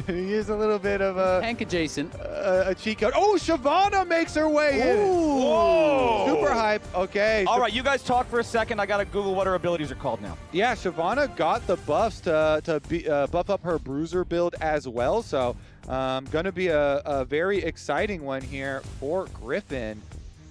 He is a little bit of a tank adjacent. A cheat code. Oh, Shyvana makes her way in. Whoa. Super hype. Okay. All right, you guys talk for a second. I got to Google what her abilities are called now. Yeah, Shyvana got the buffs to buff up her bruiser build as well. So going to be a very exciting one here for Griffin.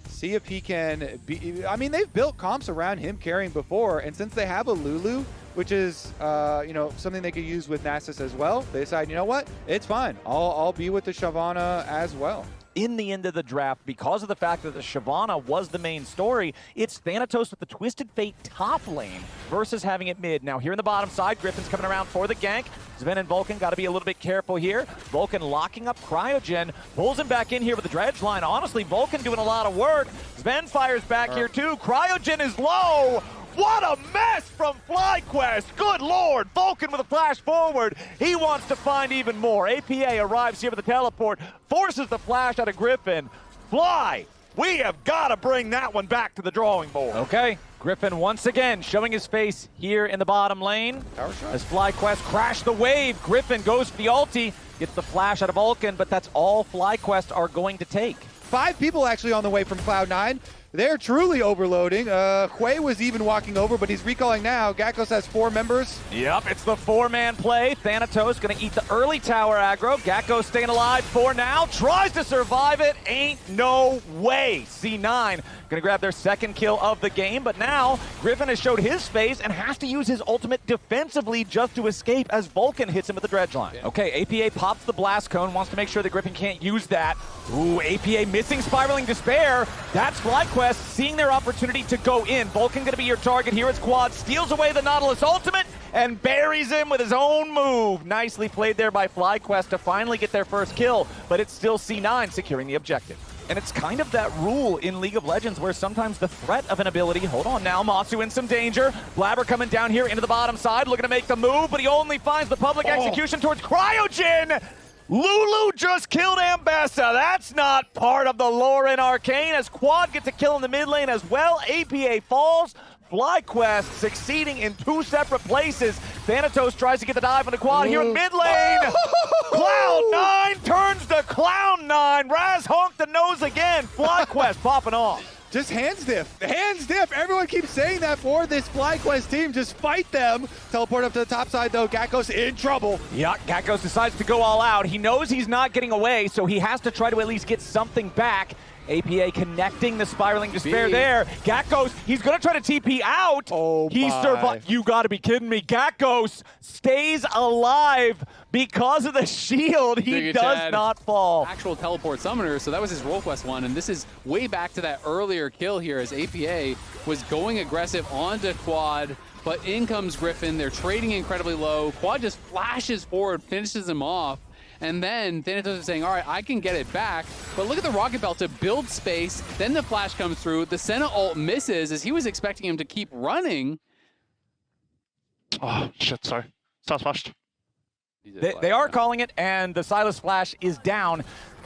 See if he can be. I mean, they've built comps around him carrying before, and since they have a Lulu, which is something they could use with Nasus as well, they decide, you know what, it's fine. I'll be with the Shyvana as well. In the end of the draft, because of the fact that the Shyvana was the main story, it's Thanatos with the Twisted Fate top lane versus having it mid. Now here in the bottom side, Griffin's coming around for the gank. Sven and Vulcan got to be a little bit careful here. Vulcan locking up Cryogen, pulls him back in here with the dredge line. Honestly, Vulcan doing a lot of work. Sven fires back here too. Cryogen is low. What a mess from FlyQuest. Good Lord. Vulcan with a flash forward. He wants to find even more. APA arrives here with the teleport, forces the flash out of Griffin. Fly, we have got to bring that one back to the drawing board. Okay, Griffin once again showing his face here in the bottom lane. As FlyQuest crash the wave, Griffin goes for the ulti, gets the flash out of Vulcan, but that's all FlyQuest are going to take. 5 people actually on the way from Cloud9. They're truly overloading. Hwei was even walking over, but he's recalling now. Gakkos has 4 members. Yep, it's the 4-man play. Thanatos gonna eat the early tower aggro. Gakkos staying alive for now. Tries to survive it. Ain't no way. C9 gonna grab their second kill of the game, but now Griffin has showed his face and has to use his ultimate defensively just to escape as Vulcan hits him with the dredge line. Okay, APA pops the blast cone, wants to make sure that Griffin can't use that. Ooh, APA missing Spiraling Despair. That's FlyQuest seeing their opportunity to go in. Vulcan gonna be your target here as Quad steals away the Nautilus ultimate and buries him with his own move. Nicely played there by FlyQuest to finally get their first kill, but it's still C9 securing the objective. And it's kind of that rule in League of Legends where sometimes the threat of an ability, hold on now, Matsu in some danger. Blabber coming down here into the bottom side, looking to make the move, but he only finds the public execution towards Cryogen. Lulu just killed Ambessa. That's not part of the lore in Arcane, as Quad gets a kill in the mid lane as well. APA falls. FlyQuest succeeding in 2 separate places. Thanatos tries to get the dive on the Quad here in mid lane. Cloud9 turns to Clown9. Raz honked the nose again. FlyQuest popping off. Just hands diff. Hands diff. Everyone keeps saying that for this FlyQuest team. Just fight them. Teleport up to the top side, though. Gakkos in trouble. Yeah, Gakkos decides to go all out. He knows he's not getting away, so he has to try to at least get something back. APA connecting the Spiraling Despair there. Gakkos, he's going to try to TP out. Oh, he survived. You got to be kidding me. Gakkos stays alive because of the shield. He does not fall. Actual teleport summoner, so that was his role quest one, and this is way back to that earlier kill here as APA was going aggressive onto Quad, but in comes Griffin. They're trading incredibly low. Quad just flashes forward, finishes him off. And then Thanatos is saying, all right, I can get it back. But look at the Rocket Belt to build space. Then the flash comes through. The Senna ult misses as he was expecting him to keep running. Oh, shit, sorry. Start flashed. They are calling it, and the Silas flash is down.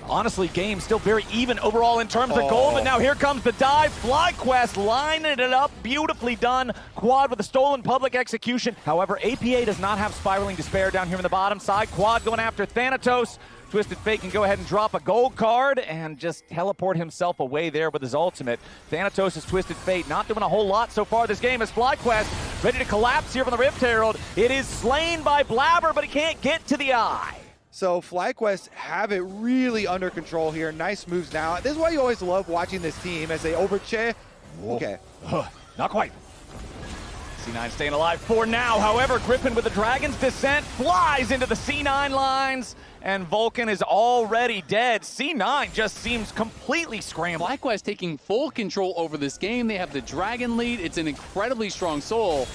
Honestly, game still very even overall in terms of gold, but now here comes the dive. FlyQuest lining it up, beautifully done. Quad with a stolen public execution. However, APA does not have Spiraling Despair down here on the bottom side. Quad going after Thanatos. Twisted Fate can go ahead and drop a gold card and just teleport himself away there with his ultimate. Thanatos' Twisted Fate not doing a whole lot so far this game as FlyQuest ready to collapse here from the Rift Herald. It is slain by Blabber, but he can't get to the eye. So FlyQuest have it really under control here. Nice moves now. This is why you always love watching this team as they overcheck. Okay. Not quite. C9 staying alive for now. However, Griffin with the Dragon's Descent flies into the C9 lines, and Vulcan is already dead. C9 just seems completely scrambled. FlyQuest taking full control over this game. They have the Dragon lead. It's an incredibly strong soul.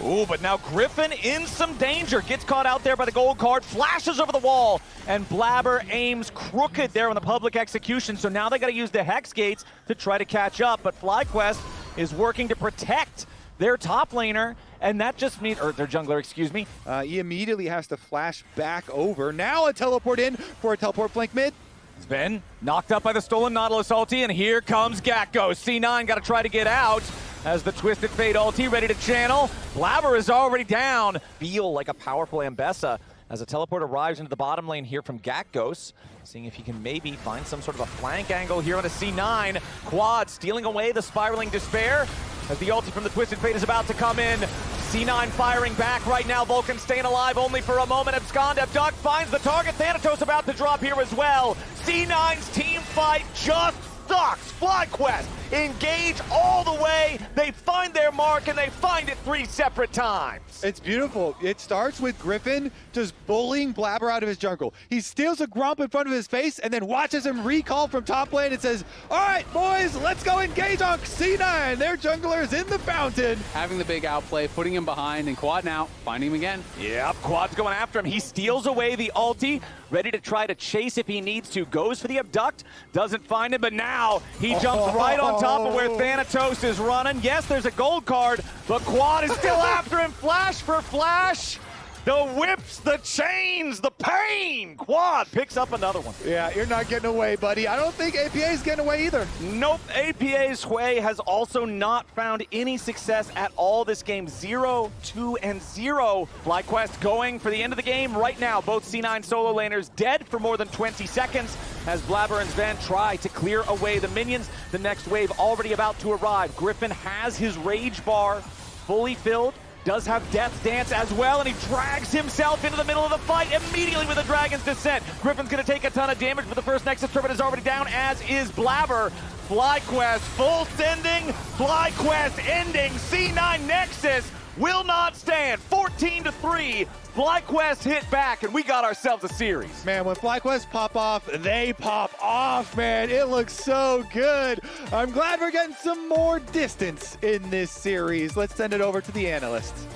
Ooh, but now Griffin in some danger. Gets caught out there by the gold card, flashes over the wall, and Blabber aims crooked there on the public execution. So now they got to use the Hex Gates to try to catch up. But FlyQuest is working to protect their top laner, and that just means, or their jungler, excuse me. He immediately has to flash back over. Now a teleport in for a teleport flank mid. Sven knocked up by the stolen Nautilus ulti, and here comes Gakkos. C9 got to try to get out as the Twisted Fate ulti ready to channel. Blabber is already down. Feel like a powerful Ambessa as a teleport arrives into the bottom lane here from Gakgos, seeing if he can maybe find some sort of a flank angle here on a C9. Quad stealing away the spiraling Despair as the ulti from the Twisted Fate is about to come in. C9 firing back right now. Vulcan staying alive only for a moment. Abscond, Abduct finds the target. Thanatos about to drop here as well. C9's team fight just sucks. FlyQuest engage all the way. They find their mark and they find it 3 separate times. It's beautiful. It starts with Griffin just bullying Blabber out of his jungle. He steals a Grump in front of his face and then watches him recall from top lane and says, all right, boys, let's go engage on C9. Their jungler is in the fountain. Having the big outplay, putting him behind, and Quad now finding him again. Yep, Quad's going after him. He steals away the ulti, ready to try to chase if he needs to. Goes for the Abduct, doesn't find him, but now he jumps right on top of where Thanatos is running. Yes, there's a gold card, but Quad is still after him. Flash for flash. The whips, the chains, the pain. Quad picks up another one. Yeah, you're not getting away, buddy. I don't think APA is getting away either. Nope, APA's Hui has also not found any success at all this game. 0, 2, and 0. FlyQuest going for the end of the game right now. Both C9 solo laners dead for more than 20 seconds as Blabber and Sven try to clear away the minions. The next wave already about to arrive. Griffin has his rage bar fully filled. Does have Death's Dance as well, and he drags himself into the middle of the fight immediately with a Dragon's Descent. Griffin's going to take a ton of damage, but the first Nexus Turret is already down, as is Blabber. FlyQuest full sending, FlyQuest ending. C9 Nexus will not stand. 14-3. FlyQuest hit back, and we got ourselves a series. Man, when FlyQuest pop off, they pop off, man. It looks so good. I'm glad we're getting some more distance in this series. Let's send it over to the analysts.